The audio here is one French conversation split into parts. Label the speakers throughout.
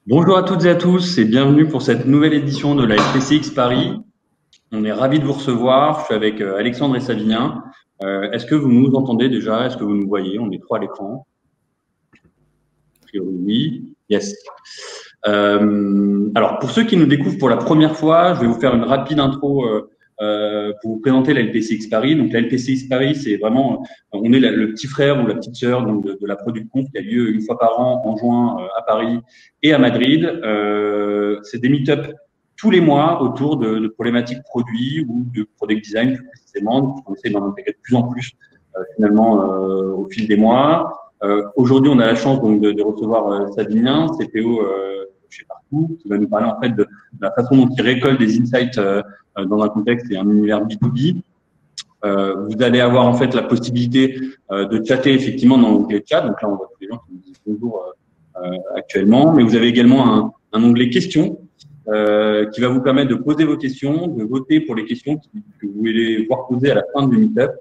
Speaker 1: Bonjour à toutes et à tous et bienvenue pour cette nouvelle édition de la LPCX Paris. On est ravis de vous recevoir. Je suis avec Alexandre et Savinien. Est-ce que vous nous entendez déjà? Est-ce que vous nous voyez? On est trois à l'écran. A priori, oui. Yes. Alors, pour ceux qui nous découvrent pour la première fois, je vais vous faire une rapide intro pour vous présenter la LPCX Paris. Donc, la LPCX Paris, c'est vraiment, on est le petit frère ou la petite sœur donc de la ProductConf qui a lieu une fois par an en juin à Paris et à Madrid. C'est des meet-up tous les mois autour de problématiques produits ou de product design plus précisément. Donc, on essaie d'en intégrer de plus en plus finalement au fil des mois. Aujourd'hui, on a la chance donc de recevoir Savinien, CPO chez Partout, qui va nous parler en fait de la façon dont il récolte des insights dans un contexte et un univers B2B. Vous allez avoir en fait la possibilité de chatter effectivement dans l'onglet chat. Donc là, on voit tous les gens qui nous disent bonjour actuellement, mais vous avez également un onglet questions qui va vous permettre de poser vos questions, de voter pour les questions que vous voulez voir posées à la fin du meetup.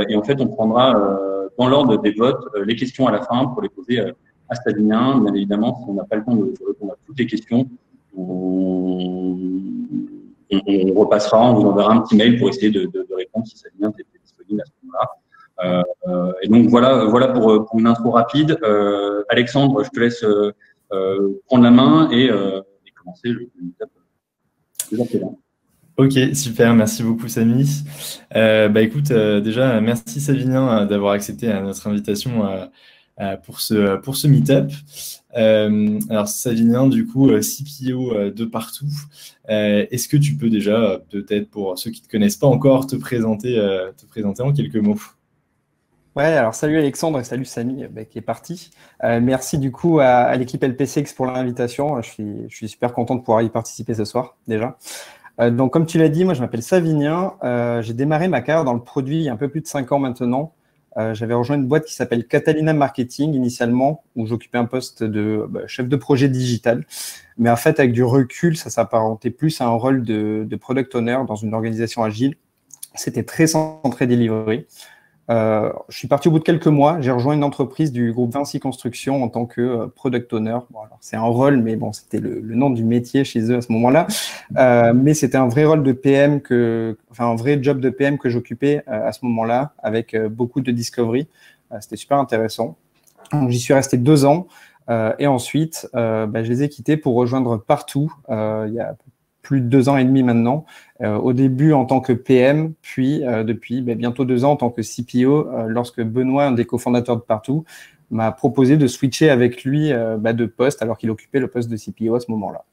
Speaker 1: Et en fait, on prendra dans l'ordre des votes les questions à la fin pour les poser à Savinien. Bien évidemment, si on n'a pas le temps de répondre à toutes les questions, on repassera, on vous enverra un petit mail pour essayer de répondre si Savinien était disponible à ce moment-là. Et donc voilà pour une intro rapide. Alexandre, je te laisse prendre la main et commencer le meetup.
Speaker 2: Ok, super, merci beaucoup Samy. Écoute, déjà, merci Savinien d'avoir accepté notre invitation pour ce meet-up. Alors Savinien, du coup, CPO de Partout. Est-ce que tu peux déjà, peut-être pour ceux qui ne te connaissent pas encore, te présenter en quelques mots?
Speaker 3: Ouais, alors salut Alexandre et salut Samy qui est parti. Merci du coup à l'équipe LPCX pour l'invitation. Je suis super content de pouvoir y participer ce soir déjà. Donc comme tu l'as dit, moi je m'appelle Savinien. J'ai démarré ma carrière dans le produit il y a un peu plus de 5 ans maintenant. J'avais rejoint une boîte qui s'appelle Catalina Marketing initialement, où j'occupais un poste de chef de projet digital. Mais en fait, avec du recul, ça s'apparentait plus à un rôle de product owner dans une organisation agile. C'était très centré delivery. Je suis parti au bout de quelques mois. J'ai rejoint une entreprise du groupe Vinci Construction en tant que product owner. Bon, alors c'est un rôle, mais bon, c'était le nom du métier chez eux à ce moment-là. Mais c'était un vrai rôle de PM un vrai job de PM que j'occupais à ce moment-là, avec beaucoup de discovery. C'était super intéressant. J'y suis resté 2 ans. Et ensuite, je les ai quittés pour rejoindre Partout il y a plus de 2 ans et demi maintenant. Au début en tant que PM, puis depuis bientôt 2 ans en tant que CPO, lorsque Benoît, un des cofondateurs de Partout, m'a proposé de switcher avec lui de poste alors qu'il occupait le poste de CPO à ce moment-là.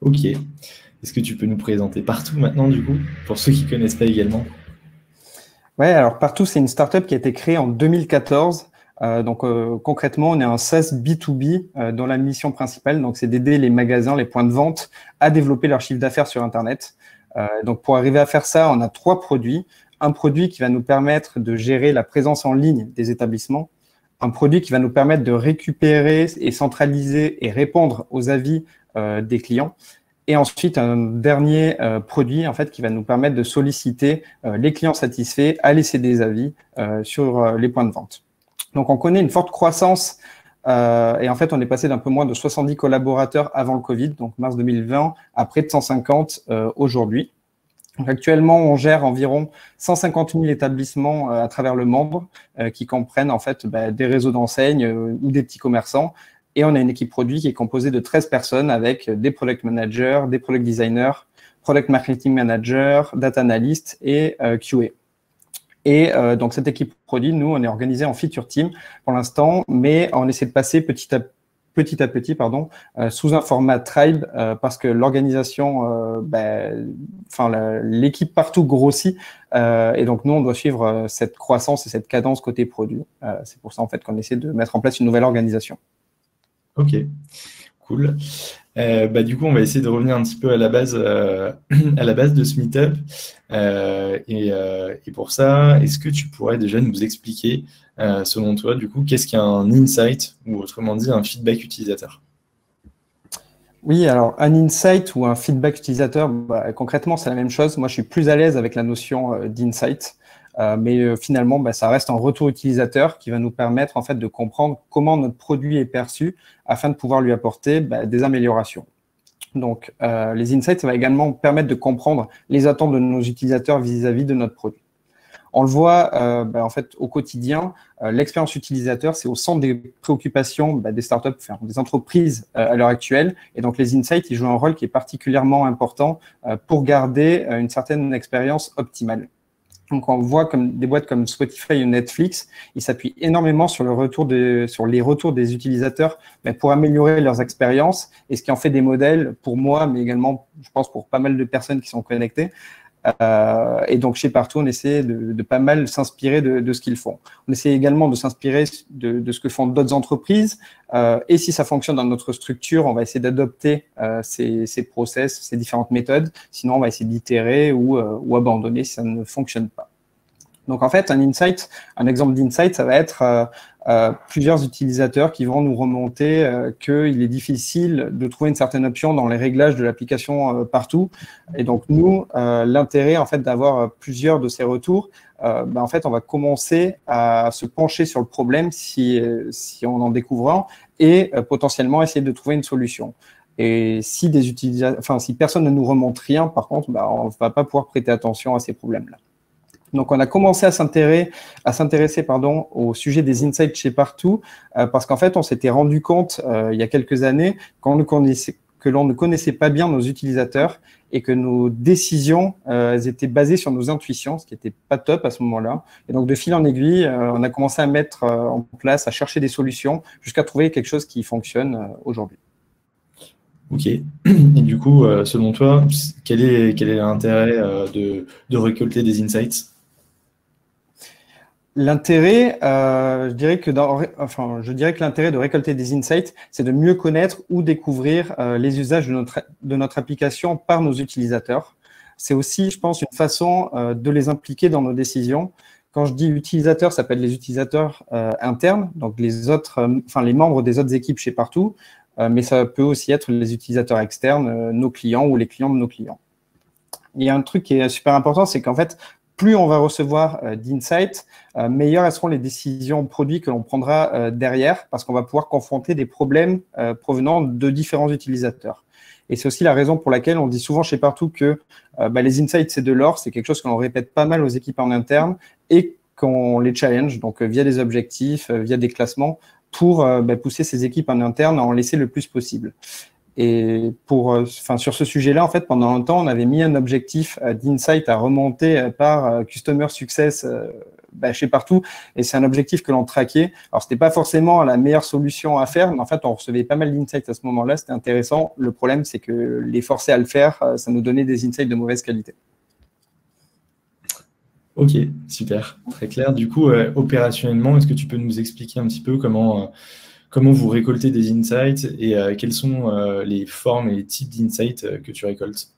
Speaker 2: Ok. Est-ce que tu peux nous présenter Partout maintenant, du coup, pour ceux qui ne connaissent pas également?
Speaker 3: Ouais, alors Partout, c'est une startup qui a été créée en 2014. Concrètement, on est un SaaS B2B dont la mission principale, donc c'est d'aider les magasins, les points de vente à développer leur chiffre d'affaires sur Internet. Donc pour arriver à faire ça, on a 3 produits. Un produit qui va nous permettre de gérer la présence en ligne des établissements. Un produit qui va nous permettre de récupérer et centraliser et répondre aux avis des clients. Et ensuite, un dernier produit en fait, qui va nous permettre de solliciter les clients satisfaits à laisser des avis sur les points de vente. Donc, on connaît une forte croissance et en fait, on est passé d'un peu moins de 70 collaborateurs avant le Covid, donc mars 2020, à près de 150 aujourd'hui. Donc, actuellement, on gère environ 150 000 établissements à travers le monde qui comprennent en fait des réseaux d'enseignes ou des petits commerçants. Et on a une équipe produit qui est composée de 13 personnes avec des product managers, des product designers, product marketing managers, data analysts et QA. Et donc, cette équipe produit, nous, on est organisé en feature team pour l'instant, mais on essaie de passer petit à petit, sous un format tribe parce que l'organisation, l'équipe Partout grossit et donc nous, on doit suivre cette croissance et cette cadence côté produit. C'est pour ça, en fait, qu'on essaie de mettre en place une nouvelle organisation.
Speaker 2: Ok, cool. Du coup, on va essayer de revenir un petit peu à la base de ce meet-up. Et pour ça, est-ce que tu pourrais déjà nous expliquer, selon toi, du coup, qu'est-ce qu'un insight ou autrement dit un feedback utilisateur?
Speaker 3: Oui, alors un insight ou un feedback utilisateur, concrètement, c'est la même chose. Moi, je suis plus à l'aise avec la notion d'insight. mais finalement, ça reste un retour utilisateur qui va nous permettre en fait de comprendre comment notre produit est perçu afin de pouvoir lui apporter des améliorations. Donc, les insights, ça va également permettre de comprendre les attentes de nos utilisateurs vis-à-vis de notre produit. On le voit en fait au quotidien, l'expérience utilisateur, c'est au centre des préoccupations des startups, des entreprises à l'heure actuelle. Et donc, les insights, ils jouent un rôle qui est particulièrement important pour garder une certaine expérience optimale. Donc, on voit comme des boîtes comme Spotify ou Netflix, ils s'appuient énormément sur les retours des utilisateurs pour améliorer leurs expériences, et ce qui en fait des modèles pour moi, mais également, je pense, pour pas mal de personnes qui sont connectées. Et donc, chez Partout, on essaie de pas mal s'inspirer de ce qu'ils font. On essaie également de s'inspirer de ce que font d'autres entreprises. Et si ça fonctionne dans notre structure, on va essayer d'adopter ces process, ces différentes méthodes. Sinon, on va essayer d'itérer ou abandonner si ça ne fonctionne pas. Donc, en fait, un exemple d'insight, ça va être plusieurs utilisateurs qui vont nous remonter qu'il est difficile de trouver une certaine option dans les réglages de l'application Partout. Et donc, nous, l'intérêt, en fait, d'avoir plusieurs de ces retours, en fait, on va commencer à se pencher sur le problème si on en découvre un et potentiellement essayer de trouver une solution. Et si si personne ne nous remonte rien, par contre, on ne va pas pouvoir prêter attention à ces problèmes-là. Donc, on a commencé à s'intéresser au sujet des insights chez Partout parce qu'en fait, on s'était rendu compte il y a quelques années que l'on ne connaissait pas bien nos utilisateurs et que nos décisions elles étaient basées sur nos intuitions, ce qui n'était pas top à ce moment-là. Et donc, de fil en aiguille, on a commencé à mettre en place, à chercher des solutions jusqu'à trouver quelque chose qui fonctionne aujourd'hui.
Speaker 2: Ok. Et du coup, selon toi, quel est l'intérêt de récolter des insights?
Speaker 3: L'intérêt, je dirais que l'intérêt de récolter des insights, c'est de mieux connaître ou découvrir les usages de notre application par nos utilisateurs. C'est aussi, je pense, une façon de les impliquer dans nos décisions. Quand je dis utilisateurs, ça peut être les utilisateurs internes, donc les membres des autres équipes chez Partout, mais ça peut aussi être les utilisateurs externes, nos clients ou les clients de nos clients. Il y a un truc qui est super important, c'est qu'en fait, plus on va recevoir d'insights, meilleures seront les décisions produits que l'on prendra derrière, parce qu'on va pouvoir confronter des problèmes provenant de différents utilisateurs. Et c'est aussi la raison pour laquelle on dit souvent chez Partout que les insights, c'est de l'or, c'est quelque chose que l'on répète pas mal aux équipes en interne et qu'on les challenge, donc via des objectifs, via des classements, pour pousser ces équipes en interne à en laisser le plus possible. Et sur ce sujet-là, en fait, pendant un temps, on avait mis un objectif d'insight à remonter par Customer Success chez Partout, et c'est un objectif que l'on traquait. Alors, c'était pas forcément la meilleure solution à faire, mais en fait, on recevait pas mal d'insights à ce moment-là, c'était intéressant. Le problème, c'est que les forcer à le faire, ça nous donnait des insights de mauvaise qualité.
Speaker 2: Ok, super, très clair. Du coup, opérationnellement, est-ce que tu peux nous expliquer un petit peu comment vous récoltez des insights et quelles sont les formes et les types d'insights que tu récoltes?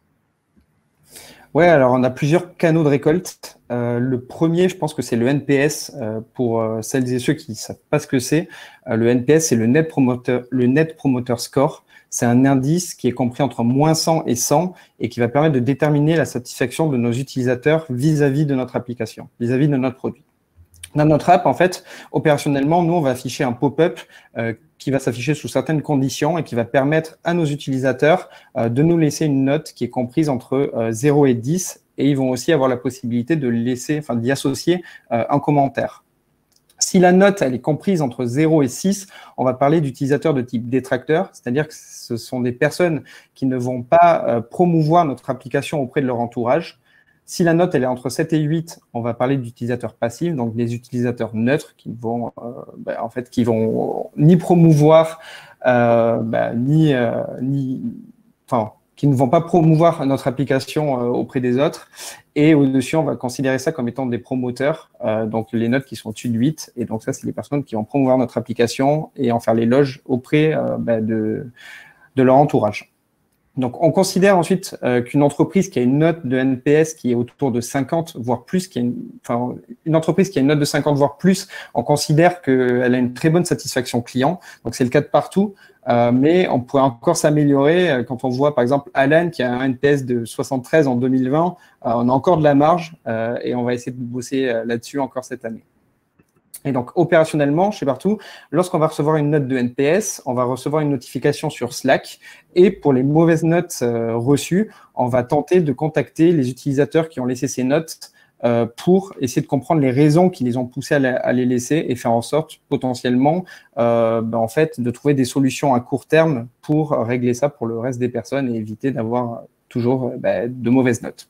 Speaker 3: Ouais, alors on a plusieurs canaux de récolte. Le premier, je pense que c'est le NPS pour celles et ceux qui ne savent pas ce que c'est. Le NPS, c'est le Net Promoter Score. C'est un indice qui est compris entre -100 et 100 et qui va permettre de déterminer la satisfaction de nos utilisateurs vis-à-vis de notre application, vis-à-vis de notre produit. Dans notre app, en fait, opérationnellement, nous, on va afficher un pop-up qui va s'afficher sous certaines conditions et qui va permettre à nos utilisateurs de nous laisser une note qui est comprise entre 0 et 10, et ils vont aussi avoir la possibilité d'y associer un commentaire. Si la note elle est comprise entre 0 et 6, on va parler d'utilisateurs de type détracteur, c'est-à-dire que ce sont des personnes qui ne vont pas promouvoir notre application auprès de leur entourage. Si la note elle est entre 7 et 8, on va parler d'utilisateurs passifs, donc des utilisateurs neutres qui vont ni promouvoir qui ne vont pas promouvoir notre application auprès des autres. Et au-dessus, on va considérer ça comme étant des promoteurs, donc les notes qui sont au-dessus de 8. Et donc ça, c'est les personnes qui vont promouvoir notre application et en faire l'éloge auprès de leur entourage. Donc, on considère ensuite qu'une entreprise qui a une note de NPS qui est autour de 50, voire plus, une entreprise qui a une note de 50, voire plus, on considère qu'elle a une très bonne satisfaction client. Donc, c'est le cas de partout. Mais on pourrait encore s'améliorer quand on voit, par exemple, Alan qui a un NPS de 73 en 2020. On a encore de la marge et on va essayer de bosser là-dessus encore cette année. Et donc, opérationnellement, chez Partout, lorsqu'on va recevoir une note de NPS, on va recevoir une notification sur Slack. Et pour les mauvaises notes reçues, on va tenter de contacter les utilisateurs qui ont laissé ces notes pour essayer de comprendre les raisons qui les ont poussés à les laisser et faire en sorte, potentiellement, en fait, de trouver des solutions à court terme pour régler ça pour le reste des personnes et éviter d'avoir toujours de mauvaises notes.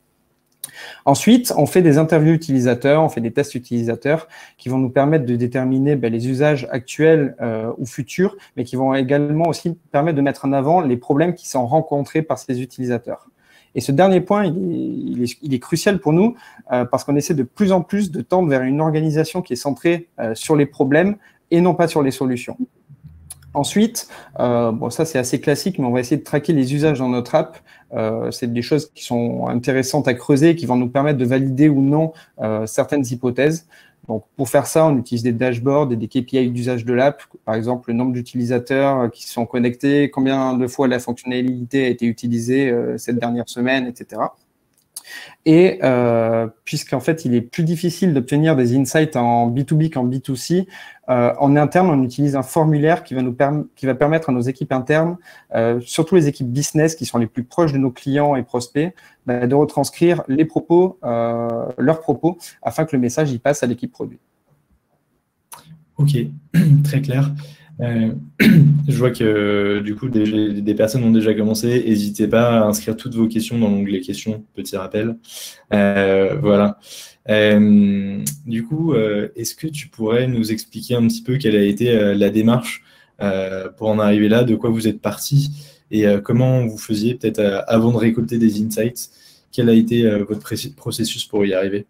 Speaker 3: Ensuite, on fait des interviews utilisateurs, on fait des tests utilisateurs qui vont nous permettre de déterminer les usages actuels ou futurs, mais qui vont également aussi permettre de mettre en avant les problèmes qui sont rencontrés par ces utilisateurs. Et ce dernier point, il est crucial pour nous parce qu'on essaie de plus en plus de tendre vers une organisation qui est centrée sur les problèmes et non pas sur les solutions. Ensuite, ça c'est assez classique, mais on va essayer de traquer les usages dans notre app. C'est des choses qui sont intéressantes à creuser, qui vont nous permettre de valider ou non certaines hypothèses. Donc, pour faire ça, on utilise des dashboards et des KPI d'usage de l'app, par exemple le nombre d'utilisateurs qui sont connectés, combien de fois la fonctionnalité a été utilisée cette dernière semaine, etc. Et puisqu'en fait, il est plus difficile d'obtenir des insights en B2B qu'en B2C, en interne, on utilise un formulaire qui va permettre à nos équipes internes, surtout les équipes business qui sont les plus proches de nos clients et prospects, de retranscrire leurs propos, afin que le message y passe à l'équipe produit.
Speaker 2: Ok, très clair. Je vois que du coup des personnes ont déjà commencé. N'hésitez pas à inscrire toutes vos questions dans l'onglet questions, petit rappel. Voilà. Du coup, est-ce que tu pourrais nous expliquer un petit peu quelle a été la démarche pour en arriver là, de quoi vous êtes parti et comment vous faisiez peut-être avant de récolter des insights, quel a été votre processus pour y arriver?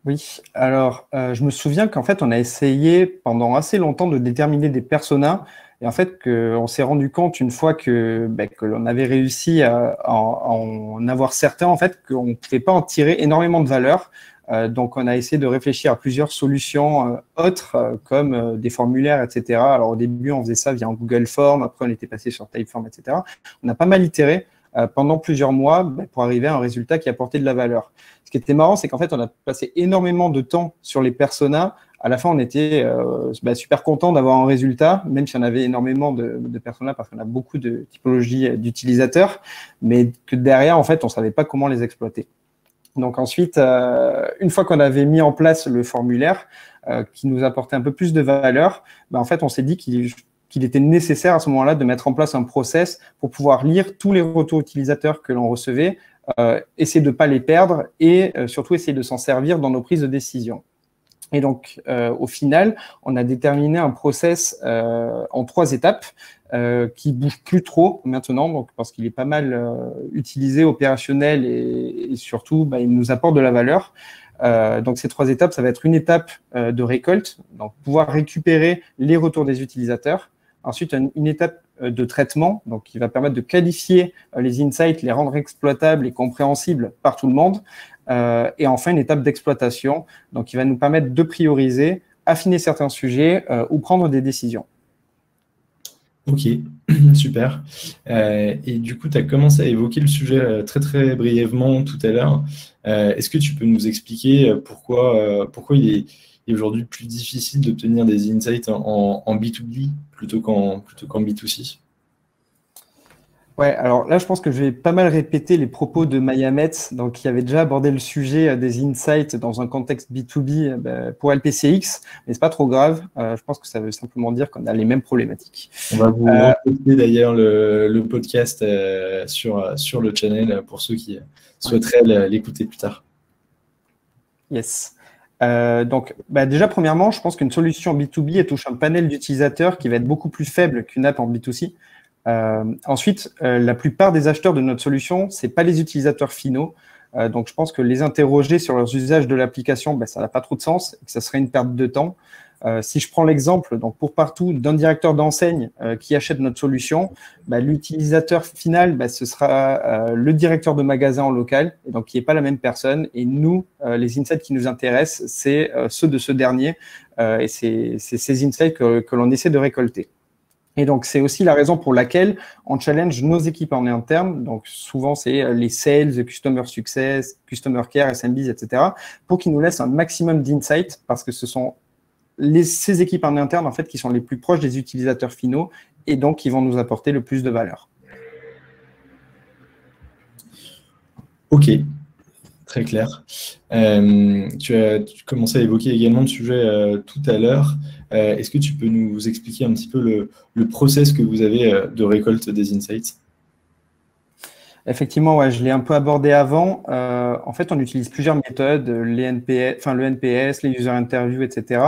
Speaker 3: Oui, alors je me souviens qu'en fait, on a essayé pendant assez longtemps de déterminer des personas et en fait, on s'est rendu compte une fois que l'on avait réussi à en avoir certains, en fait, qu'on ne pouvait pas en tirer énormément de valeur. Donc, on a essayé de réfléchir à plusieurs solutions autres, comme des formulaires, etc. Alors, au début, on faisait ça via un Google Form, après, on était passé sur Typeform, etc. On a pas mal itéré pendant plusieurs mois pour arriver à un résultat qui apportait de la valeur. Ce qui était marrant, c'est qu'en fait, on a passé énormément de temps sur les personas. À la fin, on était super content d'avoir un résultat, même si on avait énormément de personas parce qu'on a beaucoup de typologies d'utilisateurs, mais que derrière, en fait, on savait pas comment les exploiter. Donc ensuite, une fois qu'on avait mis en place le formulaire qui nous apportait un peu plus de valeur, en fait, on s'est dit qu'il était nécessaire à ce moment-là de mettre en place un process pour pouvoir lire tous les retours utilisateurs que l'on recevait, essayer de ne pas les perdre et surtout essayer de s'en servir dans nos prises de décision. Et donc, au final, on a déterminé un process en 3 étapes qui bouge plus trop maintenant, donc parce qu'il est pas mal utilisé, opérationnel et surtout, il nous apporte de la valeur. Donc, ces 3 étapes, ça va être une étape de récolte, donc pouvoir récupérer les retours des utilisateurs. Ensuite, une étape de traitement, donc qui va permettre de qualifier les insights, les rendre exploitables et compréhensibles par tout le monde. Et enfin, une étape d'exploitation, donc qui va nous permettre de prioriser, affiner certains sujets ou prendre des décisions.
Speaker 2: Ok, super. Et du coup, tu as commencé à évoquer le sujet très très brièvement tout à l'heure. Est-ce que tu peux nous expliquer pourquoi il est aujourd'hui plus difficile d'obtenir des insights en B2B plutôt qu'en B2C?
Speaker 3: Ouais, alors là, je pense que je vais pas mal répéter les propos de Maya Metz, donc qui avait déjà abordé le sujet des insights dans un contexte B2B pour LPCX, mais c'est pas trop grave. Je pense que ça veut simplement dire qu'on a les mêmes problématiques.
Speaker 2: On va vous reposter d'ailleurs le podcast sur le channel pour ceux qui souhaiteraient l'écouter plus tard.
Speaker 3: Yes. Donc, déjà, premièrement, je pense qu'une solution B2B, elle touche un panel d'utilisateurs qui va être beaucoup plus faible qu'une app en B2C. Ensuite, la plupart des acheteurs de notre solution, c'est pas les utilisateurs finaux. Donc, je pense que les interroger sur leurs usages de l'application, ça n'a pas trop de sens et que ça serait une perte de temps. Si je prends l'exemple, donc pour partout, d'un directeur d'enseigne qui achète notre solution, l'utilisateur final, ce sera le directeur de magasin en local, et donc qui n'est pas la même personne. Et nous, les insights qui nous intéressent, c'est ceux de ce dernier, et c'est ces insights que l'on essaie de récolter. Et donc, c'est aussi la raison pour laquelle on challenge nos équipes en interne. Donc, souvent, c'est les sales, customer success, customer care, SMBs, etc., pour qu'ils nous laissent un maximum d'insights, parce que ce sont ces équipes en interne, en fait, qui sont les plus proches des utilisateurs finaux et donc qui vont nous apporter le plus de valeur.
Speaker 2: OK, très clair. Tu as commencé à évoquer également le sujet tout à l'heure. Est-ce que tu peux nous expliquer un petit peu le process que vous avez de récolte des insights?
Speaker 3: Effectivement, ouais, je l'ai un peu abordé avant. En fait, on utilise plusieurs méthodes, le NPS, les user interviews, etc.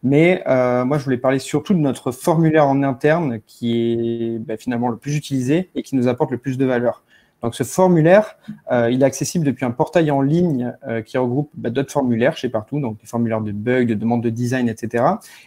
Speaker 3: Mais moi, je voulais parler surtout de notre formulaire en interne qui est finalement le plus utilisé et qui nous apporte le plus de valeur. Donc, ce formulaire, il est accessible depuis un portail en ligne qui regroupe d'autres formulaires chez Partout, donc des formulaires de bugs, de demandes de design, etc.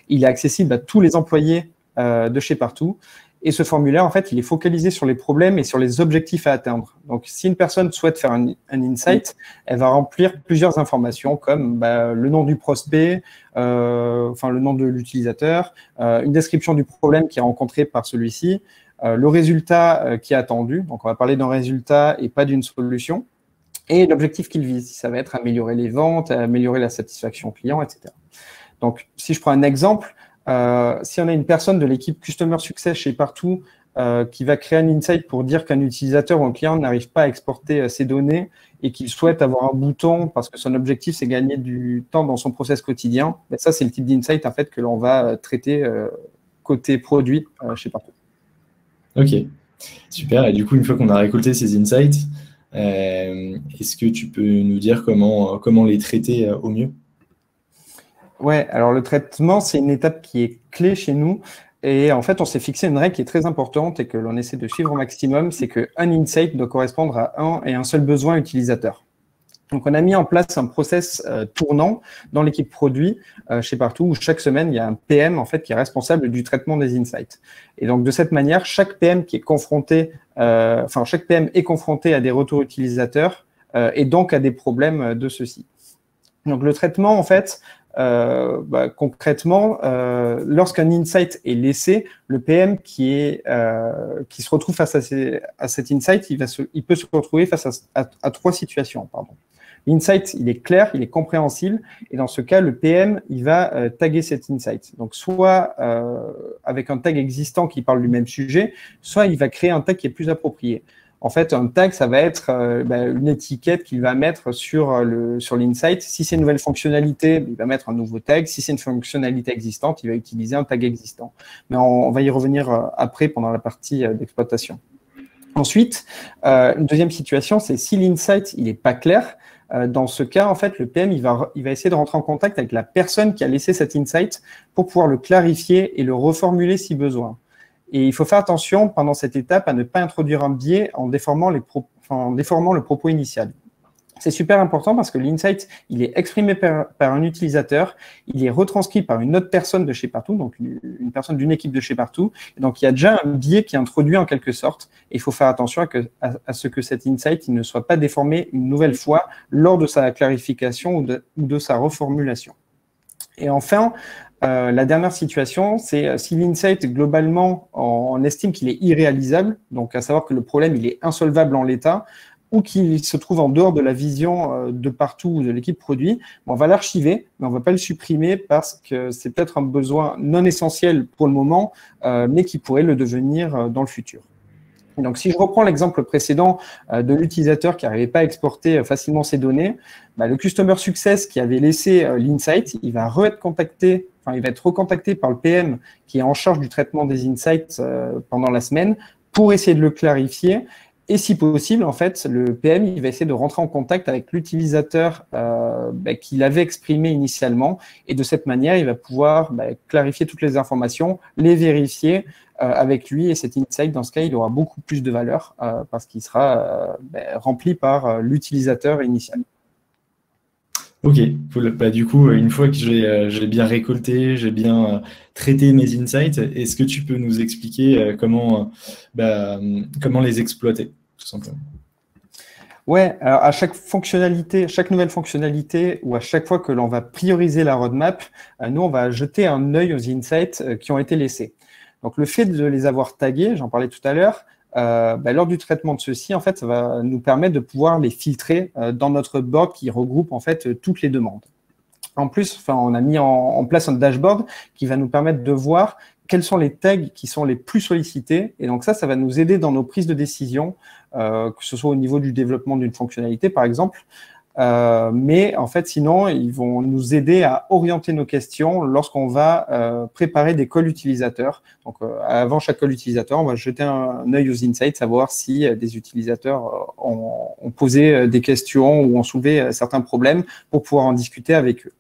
Speaker 3: Il est accessible à tous les employés de chez Partout. Et ce formulaire, en fait, il est focalisé sur les problèmes et sur les objectifs à atteindre. Donc, si une personne souhaite faire un insight, elle va remplir plusieurs informations comme le nom du prospect, le nom de l'utilisateur, une description du problème qui est rencontré par celui-ci, le résultat qui est attendu. Donc, on va parler d'un résultat et pas d'une solution. Et l'objectif qu'il vise, ça va être améliorer les ventes, améliorer la satisfaction client, etc. Donc, si je prends un exemple, si on a une personne de l'équipe Customer Success chez Partout qui va créer un insight pour dire qu'un utilisateur ou un client n'arrive pas à exporter ses données et qu'il souhaite avoir un bouton parce que son objectif, c'est gagner du temps dans son process quotidien, ça, c'est le type d'insight en fait, que l'on va traiter côté produit chez Partout.
Speaker 2: Ok, super. Et du coup, une fois qu'on a récolté ces insights, est-ce que tu peux nous dire comment les traiter au mieux?
Speaker 3: Ouais, alors le traitement, c'est une étape qui est clé chez nous. Et en fait, on s'est fixé une règle qui est très importante et que l'on essaie de suivre au maximum, c'est qu'un insight doit correspondre à un et un seul besoin utilisateur. Donc, on a mis en place un process tournant dans l'équipe produit chez Partout, où chaque semaine, il y a un PM en fait, qui est responsable du traitement des insights. Et donc, de cette manière, chaque PM qui est confronté, chaque PM est confronté à des retours utilisateurs et donc à des problèmes de ceux-ci. Donc, le traitement, en fait, concrètement, lorsqu'un insight est laissé, le PM qui se retrouve face à cet insight, il peut se retrouver face à trois situations. L'insight, il est clair, il est compréhensible, et dans ce cas, le PM, il va taguer cet insight. Donc, soit avec un tag existant qui parle du même sujet, soit il va créer un tag qui est plus approprié. En fait, un tag, ça va être une étiquette qu'il va mettre sur l'insight. Si c'est une nouvelle fonctionnalité, il va mettre un nouveau tag. Si c'est une fonctionnalité existante, il va utiliser un tag existant. Mais on va y revenir après pendant la partie d'exploitation. Ensuite, une deuxième situation, c'est si l'insight il n'est pas clair. Dans ce cas, en fait, le PM il va essayer de rentrer en contact avec la personne qui a laissé cet insight pour pouvoir le clarifier et le reformuler si besoin. Et il faut faire attention pendant cette étape à ne pas introduire un biais en déformant le propos initial. C'est super important parce que l'insight, il est exprimé par un utilisateur, il est retranscrit par une autre personne de chez Partout, donc une personne d'une équipe de chez Partout. Et donc, il y a déjà un biais qui est introduit en quelque sorte. Et il faut faire attention à ce que cet insight il ne soit pas déformé une nouvelle fois lors de sa clarification ou de sa reformulation. Et enfin, la dernière situation, c'est si l'insight, globalement, on estime qu'il est irréalisable, donc à savoir que le problème, il est insolvable en l'état, ou qu'il se trouve en dehors de la vision de Partout ou de l'équipe produit, on va l'archiver, mais on ne va pas le supprimer parce que c'est peut-être un besoin non essentiel pour le moment, mais qui pourrait le devenir dans le futur. Donc, si je reprends l'exemple précédent de l'utilisateur qui n'arrivait pas à exporter facilement ses données, le Customer Success qui avait laissé l'insight, il va être recontacté par le PM qui est en charge du traitement des insights pendant la semaine pour essayer de le clarifier. Et si possible, en fait, le PM il va essayer de rentrer en contact avec l'utilisateur qu'il avait exprimé initialement. Et de cette manière, il va pouvoir clarifier toutes les informations, les vérifier avec lui. Et cet insight, dans ce cas, il aura beaucoup plus de valeur parce qu'il sera rempli par l'utilisateur initial.
Speaker 2: Ok, cool. Bah, du coup, une fois que j'ai bien récolté, j'ai bien traité mes insights, est-ce que tu peux nous expliquer comment les exploiter, tout simplement?
Speaker 3: Ouais, alors à chaque fonctionnalité, chaque nouvelle fonctionnalité ou à chaque fois que l'on va prioriser la roadmap, nous, on va jeter un œil aux insights qui ont été laissés. Donc, le fait de les avoir tagués, j'en parlais tout à l'heure, lors du traitement de ceux-ci, en fait, ça va nous permettre de pouvoir les filtrer dans notre board qui regroupe en fait toutes les demandes. En plus, on a mis en place un dashboard qui va nous permettre de voir quels sont les tags qui sont les plus sollicités. Et donc ça va nous aider dans nos prises de décision, que ce soit au niveau du développement d'une fonctionnalité, par exemple. Mais en fait, sinon, ils vont nous aider à orienter nos questions lorsqu'on va préparer des calls utilisateurs. Donc, avant chaque call utilisateur, on va jeter un œil aux insights, savoir si des utilisateurs ont posé des questions ou ont soulevé certains problèmes pour pouvoir en discuter avec eux.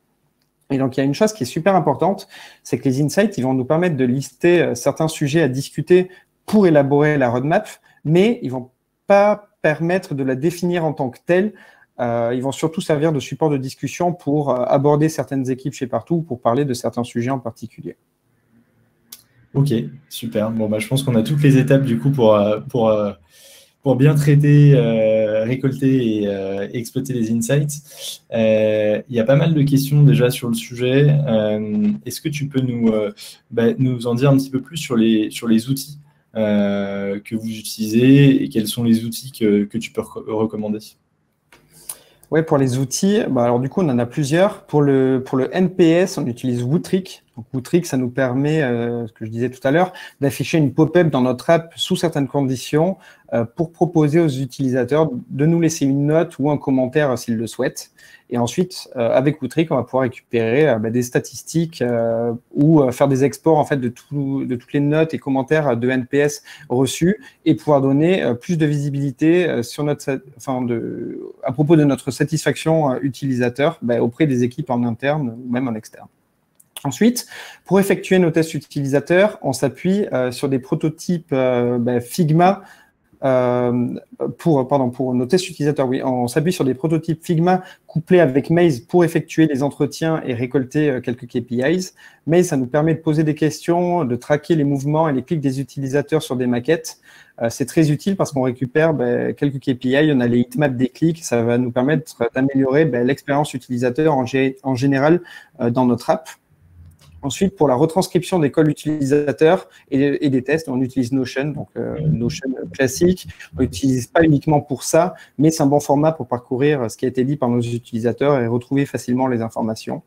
Speaker 3: Et donc, il y a une chose qui est super importante, c'est que les insights, ils vont nous permettre de lister certains sujets à discuter pour élaborer la roadmap, mais ils vont pas permettre de la définir en tant que telle. Ils vont surtout servir de support de discussion pour aborder certaines équipes chez Partout, pour parler de certains sujets en particulier.
Speaker 2: Ok, super. Bon, je pense qu'on a toutes les étapes du coup pour bien traiter, récolter et exploiter les insights. Il y a pas mal de questions déjà sur le sujet. Est-ce que tu peux nous en dire un petit peu plus sur les outils que vous utilisez et quels sont les outils que tu peux recommander?
Speaker 3: Ouais, pour les outils, alors du coup, on en a plusieurs. Pour le NPS, on utilise Wootrick. Donc, Wootrick, ça nous permet, ce que je disais tout à l'heure, d'afficher une pop-up dans notre app sous certaines conditions pour proposer aux utilisateurs de nous laisser une note ou un commentaire s'ils le souhaitent. Et ensuite, avec Wootrick, on va pouvoir récupérer des statistiques ou faire des exports en fait de toutes les notes et commentaires de NPS reçus et pouvoir donner plus de visibilité sur à propos de notre satisfaction utilisateur auprès des équipes en interne ou même en externe. Ensuite, pour effectuer nos tests utilisateurs, on s'appuie sur des prototypes Figma. Pour nos tests utilisateurs, oui, on s'appuie sur des prototypes Figma couplés avec Maze pour effectuer les entretiens et récolter quelques KPIs. Maze, ça nous permet de poser des questions, de traquer les mouvements et les clics des utilisateurs sur des maquettes. C'est très utile parce qu'on récupère quelques KPI, on a les heatmaps des clics, ça va nous permettre d'améliorer l'expérience utilisateur en général dans notre app. Ensuite, pour la retranscription des calls utilisateurs et des tests, on utilise Notion, donc Notion classique. On l'utilise pas uniquement pour ça, mais c'est un bon format pour parcourir ce qui a été dit par nos utilisateurs et retrouver facilement les informations.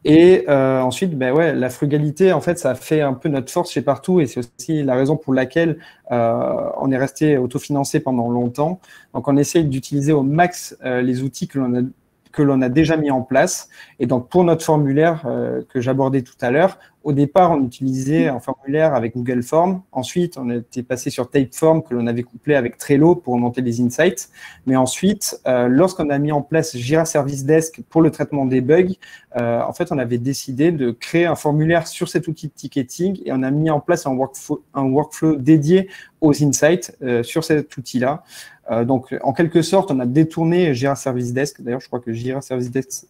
Speaker 3: Et ensuite, la frugalité, en fait, ça fait un peu notre force chez Partout et c'est aussi la raison pour laquelle on est resté autofinancé pendant longtemps. Donc, on essaye d'utiliser au max les outils que l'on a déjà mis en place. Et donc, pour notre formulaire que j'abordais tout à l'heure, au départ, on utilisait un formulaire avec Google Forms. Ensuite, on était passé sur Typeform que l'on avait couplé avec Trello pour remonter les insights. Mais ensuite, lorsqu'on a mis en place Jira Service Desk pour le traitement des bugs, en fait, on avait décidé de créer un formulaire sur cet outil de ticketing et on a mis en place un workflow dédié aux insights sur cet outil-là. Donc, en quelque sorte, on a détourné Jira Service Desk. D'ailleurs, je crois que Jira Service Desk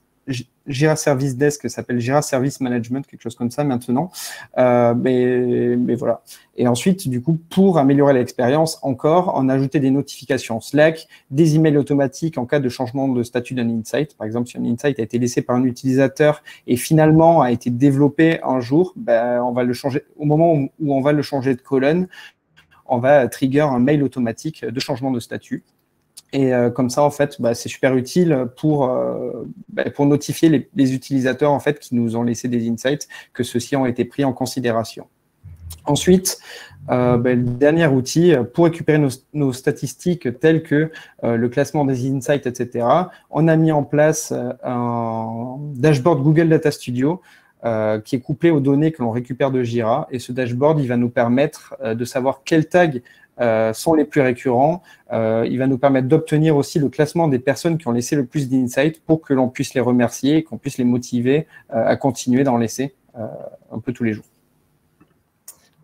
Speaker 3: s'appelle Jira Service Management, quelque chose comme ça maintenant. Mais voilà. Et ensuite, du coup, pour améliorer l'expérience encore, on a ajouté des notifications Slack, des emails automatiques en cas de changement de statut d'un insight. Par exemple, si un insight a été laissé par un utilisateur et finalement a été développé un jour, on va le changer au moment où on va le changer de colonne. On va trigger un mail automatique de changement de statut. Et comme ça, en fait, c'est super utile pour notifier les utilisateurs en fait, qui nous ont laissé des insights, que ceux-ci ont été pris en considération. Ensuite, le dernier outil, pour récupérer nos statistiques telles que le classement des insights, etc., on a mis en place un dashboard Google Data Studio qui est couplé aux données que l'on récupère de Jira. Et ce dashboard, il va nous permettre de savoir quels tags sont les plus récurrents. Il va nous permettre d'obtenir aussi le classement des personnes qui ont laissé le plus d'insights pour que l'on puisse les remercier et qu'on puisse les motiver à continuer d'en laisser un peu tous les jours.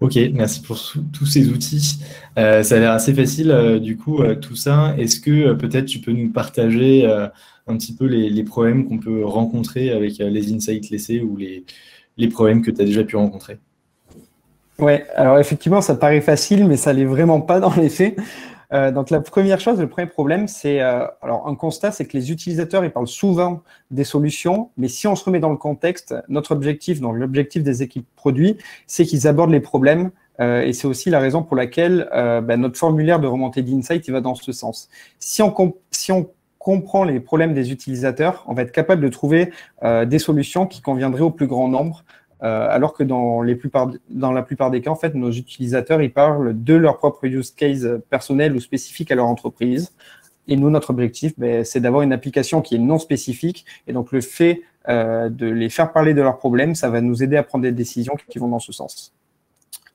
Speaker 2: Ok, merci pour tous ces outils. Ça a l'air assez facile, du coup, tout ça. Est-ce que peut-être tu peux nous partager un petit peu les problèmes qu'on peut rencontrer avec les insights laissés ou les problèmes que tu as déjà pu rencontrer?
Speaker 3: Ouais, alors effectivement, ça paraît facile, mais ça l'est vraiment pas dans les faits. Donc la première chose, le premier problème, c'est alors un constat, c'est que les utilisateurs, ils parlent souvent des solutions, mais si on se remet dans le contexte, notre objectif, donc l'objectif des équipes produits, c'est qu'ils abordent les problèmes. Et c'est aussi la raison pour laquelle notre formulaire de remontée d'insight, il va dans ce sens. Si on comprend les problèmes des utilisateurs, on va être capable de trouver des solutions qui conviendraient au plus grand nombre. Alors que dans la plupart des cas, en fait, nos utilisateurs, ils parlent de leur propre use case personnel ou spécifique à leur entreprise. Et nous, notre objectif, c'est d'avoir une application qui est non spécifique. Et donc, le fait de les faire parler de leurs problèmes, ça va nous aider à prendre des décisions qui vont dans ce sens.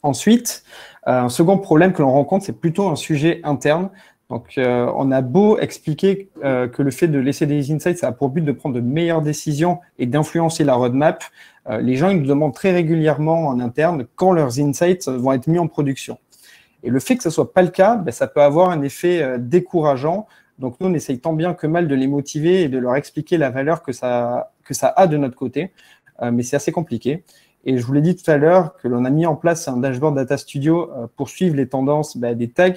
Speaker 3: Ensuite, un second problème que l'on rencontre, c'est plutôt un sujet interne. Donc, on a beau expliquer que le fait de laisser des insights, ça a pour but de prendre de meilleures décisions et d'influencer la roadmap. Les gens, ils nous demandent très régulièrement en interne quand leurs insights vont être mis en production. Et le fait que ce soit pas le cas, ça peut avoir un effet décourageant. Donc, nous, on essaye tant bien que mal de les motiver et de leur expliquer la valeur que ça a de notre côté. Mais c'est assez compliqué. Et je vous l'ai dit tout à l'heure que l'on a mis en place un dashboard Data Studio pour suivre les tendances des tags,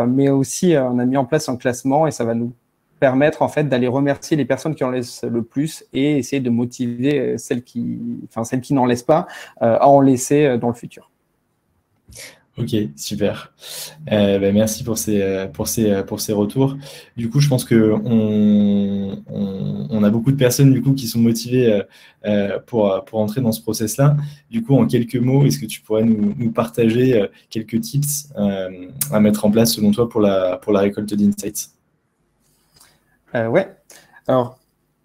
Speaker 3: mais aussi on a mis en place un classement et ça va nous permettre en fait d'aller remercier les personnes qui en laissent le plus et essayer de motiver celles qui n'en laissent pas à en laisser dans le futur.
Speaker 2: Ok, super. Merci pour ces retours. Du coup, je pense que on a beaucoup de personnes du coup qui sont motivées pour entrer dans ce process-là. Du coup, en quelques mots, est-ce que tu pourrais nous partager quelques tips à mettre en place selon toi pour la récolte d'insights?
Speaker 3: Ouais. Alors,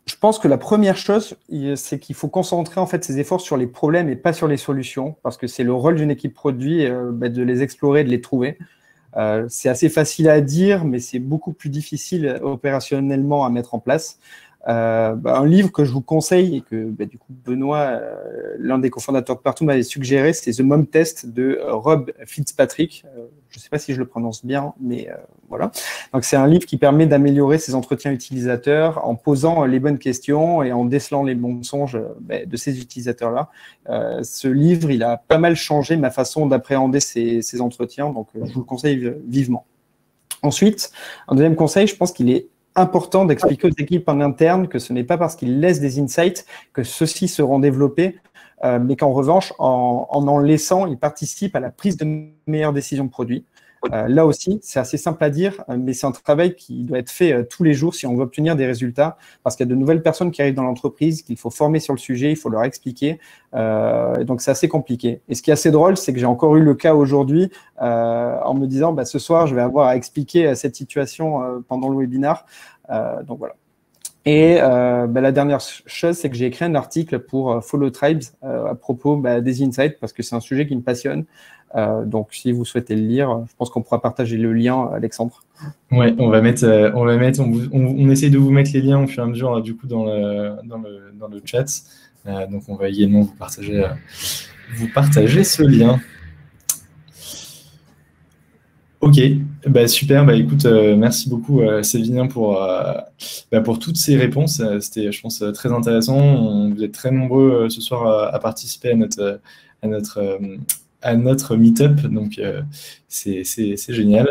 Speaker 3: je pense que la première chose, c'est qu'il faut concentrer en fait ses efforts sur les problèmes et pas sur les solutions, parce que c'est le rôle d'une équipe produit de les explorer, de les trouver. C'est assez facile à dire, mais c'est beaucoup plus difficile opérationnellement à mettre en place. Un livre que je vous conseille et que du coup Benoît, l'un des cofondateurs de Partout, m'avait suggéré, c'est The Mom Test de Rob Fitzpatrick. Je ne sais pas si je le prononce bien, mais voilà. Donc c'est un livre qui permet d'améliorer ses entretiens utilisateurs en posant les bonnes questions et en décelant les mensonges de ces utilisateurs-là. Ce livre, il a pas mal changé ma façon d'appréhender ces entretiens, donc je vous le conseille vivement. Ensuite, un deuxième conseil, je pense qu'il est important d'expliquer aux équipes en interne que ce n'est pas parce qu'ils laissent des insights que ceux-ci seront développés, mais qu'en revanche, en laissant, ils participent à la prise de meilleures décisions de produits. Là aussi, c'est assez simple à dire, mais c'est un travail qui doit être fait tous les jours si on veut obtenir des résultats, parce qu'il y a de nouvelles personnes qui arrivent dans l'entreprise, qu'il faut former sur le sujet, il faut leur expliquer. Donc, c'est assez compliqué. Et ce qui est assez drôle, c'est que j'ai encore eu le cas aujourd'hui en me disant, ce soir, je vais avoir à expliquer cette situation pendant le webinar. Donc, voilà. Et la dernière chose, c'est que j'ai écrit un article pour Follow Tribes à propos des insights, parce que c'est un sujet qui me passionne. Donc, si vous souhaitez le lire, je pense qu'on pourra partager le lien, Alexandre.
Speaker 2: Ouais, on essaye de vous mettre les liens au fur et à mesure du coup dans le chat. Donc, on va également vous partager ce lien. Ok, super. Écoute, merci beaucoup Savinien pour toutes ces réponses. C'était, je pense, très intéressant. Vous êtes très nombreux ce soir à participer à notre meet-up, donc c'est génial.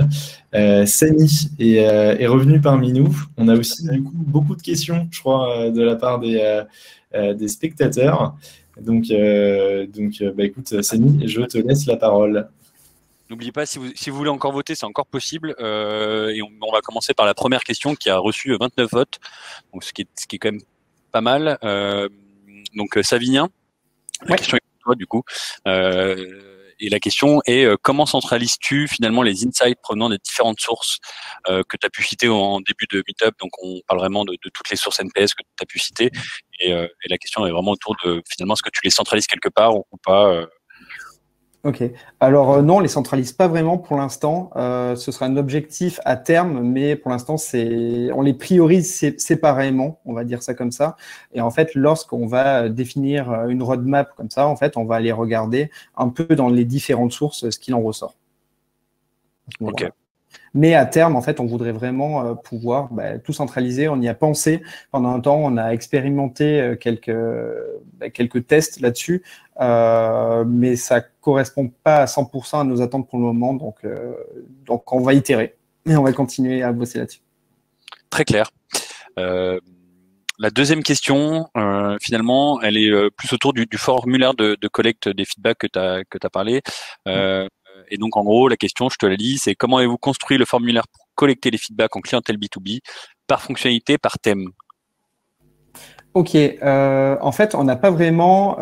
Speaker 2: Samy est revenu parmi nous. On a aussi du coup beaucoup de questions, je crois, de la part des spectateurs. Donc, écoute, Samy, je te laisse la parole.
Speaker 4: N'oubliez pas, si vous voulez encore voter, c'est encore possible. Et on va commencer par la première question qui a reçu 29 votes, donc ce qui est quand même pas mal. Donc Savinien, la question est pour toi du coup. Et la question est comment centralises-tu finalement les insights provenant des différentes sources que tu as pu citer en début de Meetup. Donc on parle vraiment de toutes les sources NPS que tu as pu citer. Et la question est vraiment autour de finalement est-ce que tu les centralises quelque part ou pas.
Speaker 3: Ok. Alors non, on les centralise pas vraiment pour l'instant. Ce sera un objectif à terme, mais pour l'instant, on les priorise séparément, on va dire ça comme ça. Et en fait, lorsqu'on va définir une roadmap comme ça, en fait, on va aller regarder un peu dans les différentes sources ce qu'il en ressort.
Speaker 4: Ok.
Speaker 3: Mais à terme, en fait, on voudrait vraiment pouvoir tout centraliser. On y a pensé pendant un temps, on a expérimenté quelques tests là-dessus, mais ça correspond pas à 100% à nos attentes pour le moment. Donc on va itérer et on va continuer à bosser là-dessus.
Speaker 4: Très clair. La deuxième question, finalement, elle est plus autour du formulaire de collecte des feedbacks que tu as parlé. Et donc, en gros, la question, je te la lis, c'est comment avez-vous construit le formulaire pour collecter les feedbacks en clientèle B2B par fonctionnalité, par thème?
Speaker 3: Ok, en fait, on n'a pas vraiment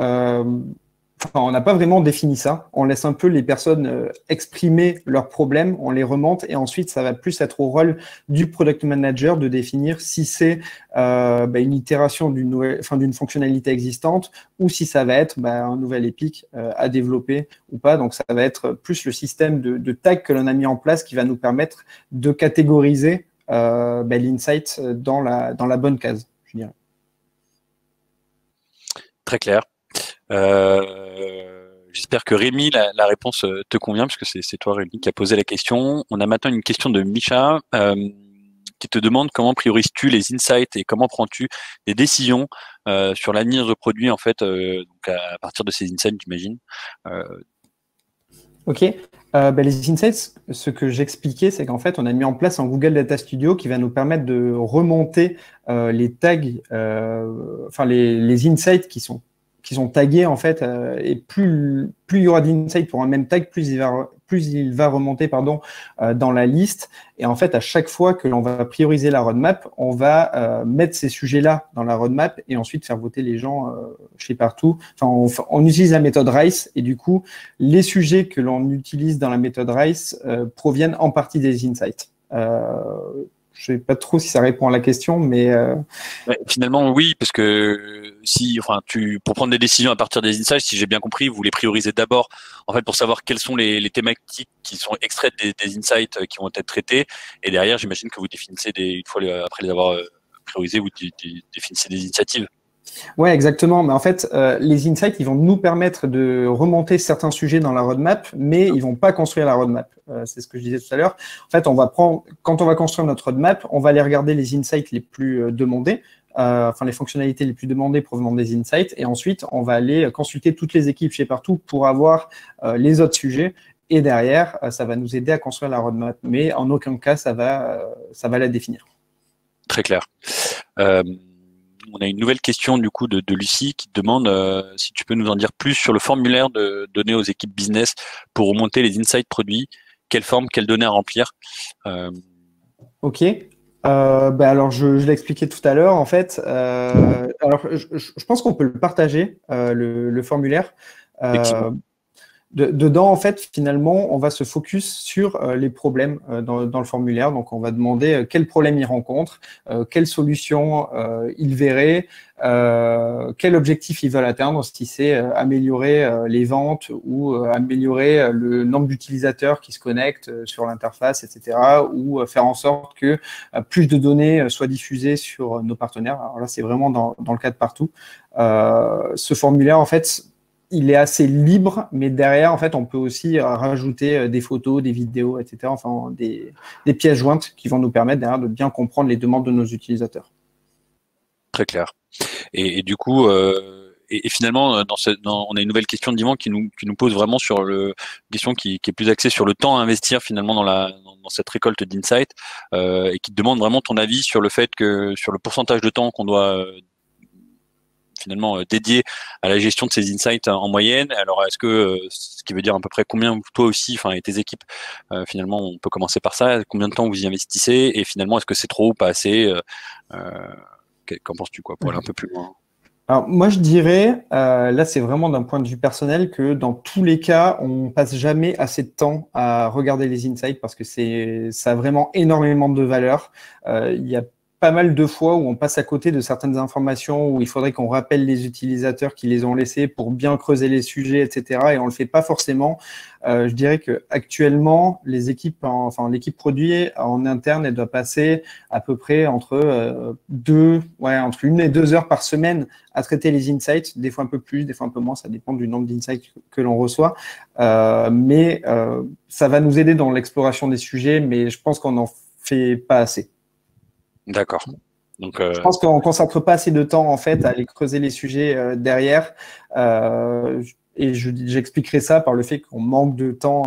Speaker 3: défini ça. On laisse un peu les personnes exprimer leurs problèmes, on les remonte et ensuite, ça va plus être au rôle du product manager de définir si c'est une itération d'une fonctionnalité existante ou si ça va être un nouvel Epic à développer ou pas. Donc, ça va être plus le système de tags que l'on a mis en place qui va nous permettre de catégoriser l'insight dans la bonne case, je dirais.
Speaker 4: Très clair. J'espère que Rémi, la réponse te convient, parce que c'est toi, Rémi, qui a posé la question. On a maintenant une question de Micha qui te demande comment priorises-tu les insights et comment prends-tu des décisions sur l'avenir de produit, en fait, donc à partir de ces insights, j'imagine.
Speaker 3: Ok. Les insights, ce que j'expliquais, c'est qu'en fait, on a mis en place un Google Data Studio qui va nous permettre de remonter les tags, les insights qui sont tagués en fait, et plus il y aura d'insights pour un même tag, plus il va remonter dans la liste. Et en fait, à chaque fois que l'on va prioriser la roadmap, on va mettre ces sujets-là dans la roadmap et ensuite faire voter les gens chez partout. On utilise la méthode RICE et du coup, les sujets que l'on utilise dans la méthode RICE proviennent en partie des insights. Je ne sais pas trop si ça répond à la question, mais
Speaker 4: finalement, oui, parce que pour prendre des décisions à partir des insights, si j'ai bien compris, vous les priorisez d'abord, en fait, pour savoir quelles sont les thématiques qui sont extraites des insights qui vont être traités, et derrière, j'imagine que vous définissez une fois après les avoir priorisés, vous définissez des initiatives.
Speaker 3: Ouais, exactement. Mais en fait, les insights, ils vont nous permettre de remonter certains sujets dans la roadmap, mais ils vont pas construire la roadmap. C'est ce que je disais tout à l'heure. En fait, quand on va construire notre roadmap, on va aller regarder les insights les plus demandés, les fonctionnalités les plus demandées provenant des insights, et ensuite, on va aller consulter toutes les équipes chez partout pour avoir les autres sujets. Et derrière, ça va nous aider à construire la roadmap, mais en aucun cas, ça va la définir.
Speaker 4: Très clair. On a une nouvelle question du coup de Lucie qui te demande si tu peux nous en dire plus sur le formulaire donné aux équipes business pour remonter les insights produits. Quelle forme, quelles données à remplir?
Speaker 3: Ok. Alors, je l'ai expliqué tout à l'heure. En fait, alors je pense qu'on peut le partager, le formulaire. Dedans, en fait, finalement, on va se focus sur les problèmes dans le formulaire. Donc, on va demander quels problèmes il rencontre, quelles solutions il verrait, quel objectif ils veulent atteindre, si c'est améliorer les ventes ou améliorer le nombre d'utilisateurs qui se connectent sur l'interface, etc., ou faire en sorte que plus de données soient diffusées sur nos partenaires. Alors là, c'est vraiment dans le cas de partout. Ce formulaire, en fait, il est assez libre, mais derrière, en fait, on peut aussi rajouter des photos, des vidéos, etc., des pièces jointes qui vont nous permettre derrière de bien comprendre les demandes de nos utilisateurs.
Speaker 4: Très clair. Et du coup, finalement, on a une nouvelle question d'Yvan qui nous pose vraiment sur une question qui est plus axée sur le temps à investir finalement dans cette récolte d'insights et qui te demande vraiment ton avis sur le fait que sur le pourcentage de temps qu'on doit finalement dédié à la gestion de ces insights en moyenne. Alors, est-ce que, ce qui veut dire à peu près combien toi aussi, et tes équipes, finalement, on peut commencer par ça, combien de temps vous y investissez et finalement, est-ce que c'est trop ou pas assez? Qu'en penses-tu, pour aller un peu plus loin?
Speaker 3: Alors, moi, je dirais, là, c'est vraiment d'un point de vue personnel que dans tous les cas, on passe jamais assez de temps à regarder les insights parce que ça a vraiment énormément de valeur. Il y a pas mal de fois où on passe à côté de certaines informations, où il faudrait qu'on rappelle les utilisateurs qui les ont laissés pour bien creuser les sujets, etc. Et on le fait pas forcément. Je dirais que actuellement, les équipes, l'équipe produit en interne, elle doit passer à peu près entre entre 1 et 2 heures par semaine à traiter les insights, des fois un peu plus, des fois un peu moins, ça dépend du nombre d'insights que l'on reçoit. Mais ça va nous aider dans l'exploration des sujets, mais je pense qu'on n'en fait pas assez.
Speaker 4: D'accord. Donc,
Speaker 3: je pense qu'on ne consacre pas assez de temps en fait à aller creuser les sujets derrière. Et j'expliquerai ça par le fait qu'on manque de temps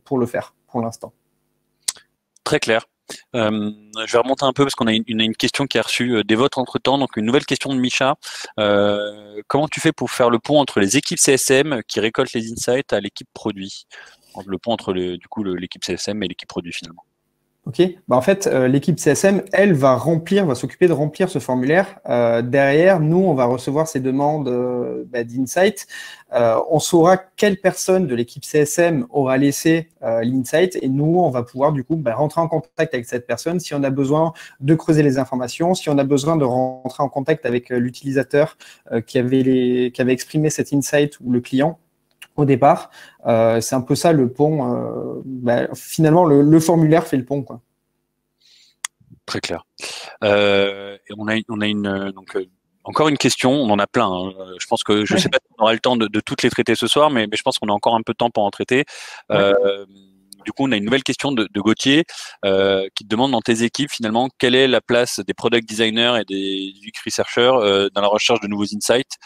Speaker 3: pour le faire pour l'instant.
Speaker 4: Très clair. Je vais remonter un peu parce qu'on a une question qui a reçu des votes entre-temps. Donc, une nouvelle question de Micha. Comment tu fais pour faire le pont entre les équipes CSM qui récoltent les insights à l'équipe produit? Le pont entre l'équipe CSM et l'équipe produit finalement.
Speaker 3: Ok, en fait, l'équipe CSM, elle, va s'occuper de remplir ce formulaire. Derrière, nous, on va recevoir ces demandes d'insight. On saura quelle personne de l'équipe CSM aura laissé l'insight et nous, on va pouvoir du coup rentrer en contact avec cette personne si on a besoin de creuser les informations, si on a besoin de rentrer en contact avec l'utilisateur qui avait exprimé cet insight ou le client. Au départ, c'est un peu ça le pont. Finalement, le formulaire fait le pont, quoi.
Speaker 4: Très clair. Et on a encore une question. On en a plein. Hein. Je pense que je ne sais pas si on aura le temps de toutes les traiter ce soir, mais je pense qu'on a encore un peu de temps pour en traiter. Ouais. Du coup, on a une nouvelle question de Gauthier qui te demande dans tes équipes, finalement, quelle est la place des product designers et des UX researchers dans la recherche de nouveaux insights,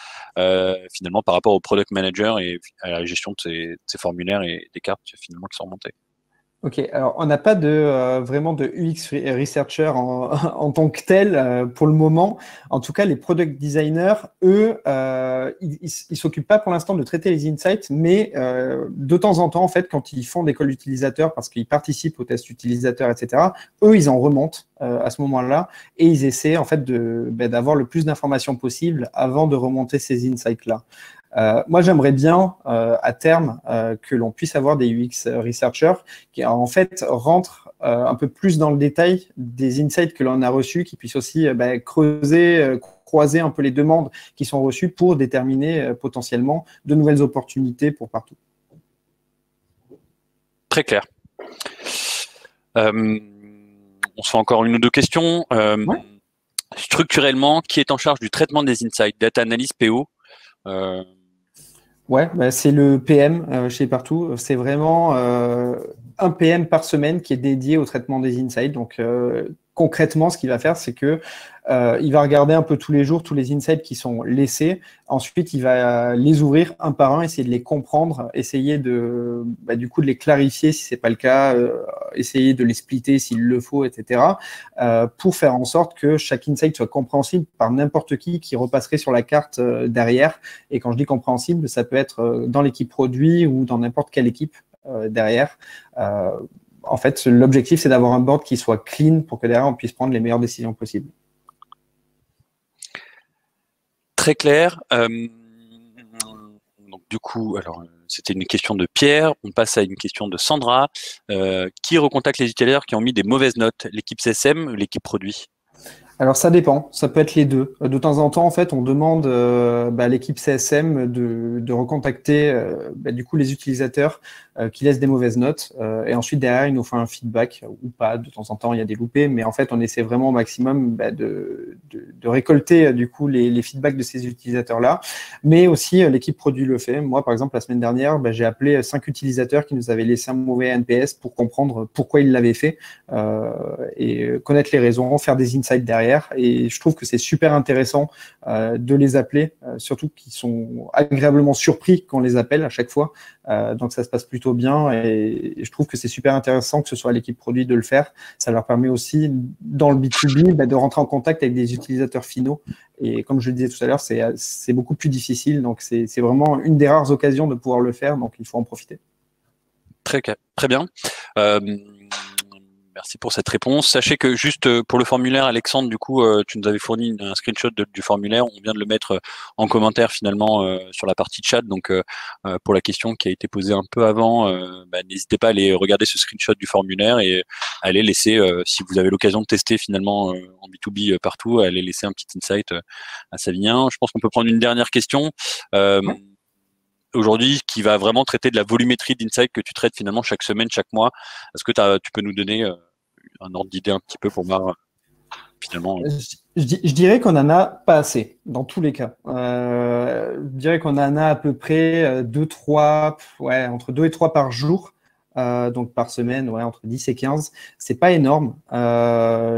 Speaker 4: finalement, par rapport au product manager et à la gestion de ces formulaires et des cartes finalement qui sont remontées.
Speaker 3: Ok, alors on n'a pas vraiment de UX researcher en tant que tel pour le moment. En tout cas, les product designers, eux, ils s'occupent pas pour l'instant de traiter les insights, mais de temps en temps, en fait, quand ils font des calls utilisateurs, parce qu'ils participent aux tests utilisateurs, etc., eux, ils en remontent à ce moment-là et ils essaient en fait d'avoir le plus d'informations possible avant de remonter ces insights-là. Moi, j'aimerais bien, à terme, que l'on puisse avoir des UX researchers qui, en fait, rentrent un peu plus dans le détail des insights que l'on a reçus, qui puissent aussi creuser, croiser un peu les demandes qui sont reçues pour déterminer potentiellement de nouvelles opportunités pour partout.
Speaker 4: Très clair. On se fait encore une ou deux questions. Ouais. Structurellement, qui est en charge du traitement des insights? Data Analyst, PO
Speaker 3: Ouais, c'est le PM chez Partout. C'est vraiment un PM par semaine qui est dédié au traitement des insights. Donc, concrètement, ce qu'il va faire, c'est que il va regarder un peu tous les jours tous les insights qui sont laissés. Ensuite, il va les ouvrir un par un, essayer de les comprendre, essayer de les clarifier si c'est pas le cas, essayer de les splitter s'il le faut, etc. Pour faire en sorte que chaque insight soit compréhensible par n'importe qui repasserait sur la carte derrière. Et quand je dis compréhensible, ça peut être dans l'équipe produit ou dans n'importe quelle équipe derrière. En fait, l'objectif, c'est d'avoir un board qui soit clean pour que derrière, on puisse prendre les meilleures décisions possibles.
Speaker 4: Très clair. Donc, du coup, alors, c'était une question de Pierre. On passe à une question de Sandra. Qui recontacte les utilisateurs qui ont mis des mauvaises notes? L'équipe CSM ou l'équipe produit?
Speaker 3: Alors, ça dépend. Ça peut être les deux. De temps en temps, en fait, on demande à l'équipe CSM de recontacter du coup les utilisateurs qui laissent des mauvaises notes. Et ensuite, derrière, ils nous font un feedback ou pas. De temps en temps, il y a des loupés. Mais en fait, on essaie vraiment au maximum de récolter du coup les feedbacks de ces utilisateurs-là. Mais aussi, l'équipe produit le fait. Moi, par exemple, la semaine dernière, j'ai appelé 5 utilisateurs qui nous avaient laissé un mauvais NPS pour comprendre pourquoi ils l'avaient fait et connaître les raisons, faire des insights derrière. Et je trouve que c'est super intéressant de les appeler, surtout qu'ils sont agréablement surpris quand on les appelle à chaque fois. Donc, ça se passe plutôt bien et je trouve que c'est super intéressant que ce soit l'équipe produit de le faire. Ça leur permet aussi, dans le B2B, de rentrer en contact avec des utilisateurs finaux. Et comme je le disais tout à l'heure, c'est beaucoup plus difficile. Donc, c'est vraiment une des rares occasions de pouvoir le faire. Donc, il faut en profiter.
Speaker 4: Très bien. Merci pour cette réponse. Sachez que juste pour le formulaire, Alexandre, du coup, tu nous avais fourni un screenshot du formulaire. On vient de le mettre en commentaire finalement sur la partie chat. Donc, pour la question qui a été posée un peu avant, n'hésitez pas à aller regarder ce screenshot du formulaire et à aller laisser, si vous avez l'occasion de tester finalement en B2B partout, à aller laisser un petit insight à Savinien. Je pense qu'on peut prendre une dernière question. Aujourd'hui, qui va vraiment traiter de la volumétrie d'insight que tu traites finalement chaque semaine, chaque mois. Est-ce que tu peux nous donner un ordre d'idée un petit peu pour voir finalement
Speaker 3: Je dirais qu'on en a pas assez dans tous les cas. Je dirais qu'on en a à peu près 2-3, entre 2 et 3 par jour. Donc par semaine, entre 10 et 15. C'est pas énorme.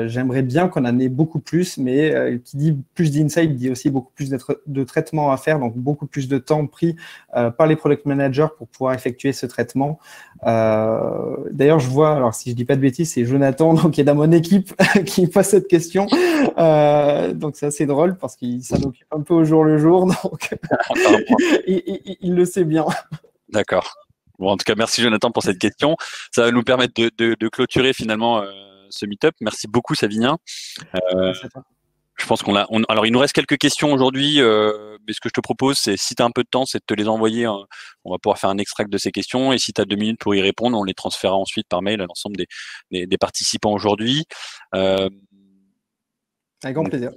Speaker 3: J'aimerais bien qu'on en ait beaucoup plus, mais qui dit plus d'insight dit aussi beaucoup plus de traitements à faire, donc beaucoup plus de temps pris par les product managers pour pouvoir effectuer ce traitement. D'ailleurs, je vois, alors si je dis pas de bêtises, c'est Jonathan, donc, qui est dans mon équipe, qui pose cette question. Donc c'est assez drôle parce qu'il s'en occupe un peu au jour le jour, donc il le sait bien.
Speaker 4: D'accord. Bon, en tout cas, merci Jonathan pour cette question. Ça va nous permettre de clôturer finalement ce meet-up. Merci beaucoup Savinien. Je pense alors il nous reste quelques questions aujourd'hui, mais ce que je te propose, c'est si tu as un peu de temps, c'est de te les envoyer. On va pouvoir faire un extract de ces questions et si tu as 2 minutes pour y répondre, on les transférera ensuite par mail à l'ensemble des participants aujourd'hui.
Speaker 3: Avec grand plaisir.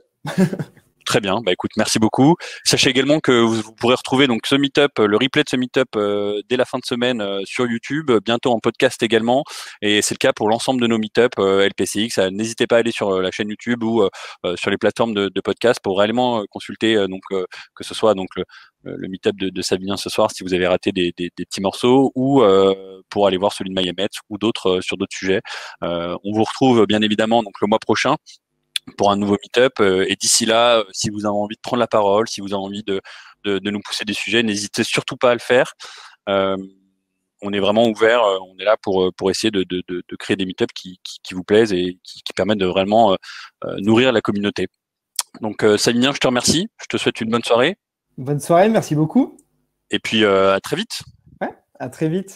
Speaker 4: Très bien, écoute, merci beaucoup. Sachez également que vous pourrez retrouver donc ce meet-up, le replay de ce meet-up dès la fin de semaine sur YouTube, bientôt en podcast également. Et c'est le cas pour l'ensemble de nos meet-up LPCX. N'hésitez pas à aller sur la chaîne YouTube ou sur les plateformes de podcast pour réellement consulter que ce soit donc le meet-up de Savinien ce soir si vous avez raté des petits morceaux ou pour aller voir celui de Mayemet ou d'autres sur d'autres sujets. On vous retrouve bien évidemment donc le mois prochain pour un nouveau meet-up. Et d'ici là, si vous avez envie de prendre la parole, si vous avez envie de nous pousser des sujets, n'hésitez surtout pas à le faire. On est vraiment ouvert, on est là pour essayer de créer des meet-ups qui vous plaisent et qui permettent de vraiment nourrir la communauté. Donc Savinien, je te remercie, je te souhaite une bonne soirée.
Speaker 3: Bonne soirée, merci beaucoup.
Speaker 4: Et puis à très vite.
Speaker 3: Ouais, à très vite.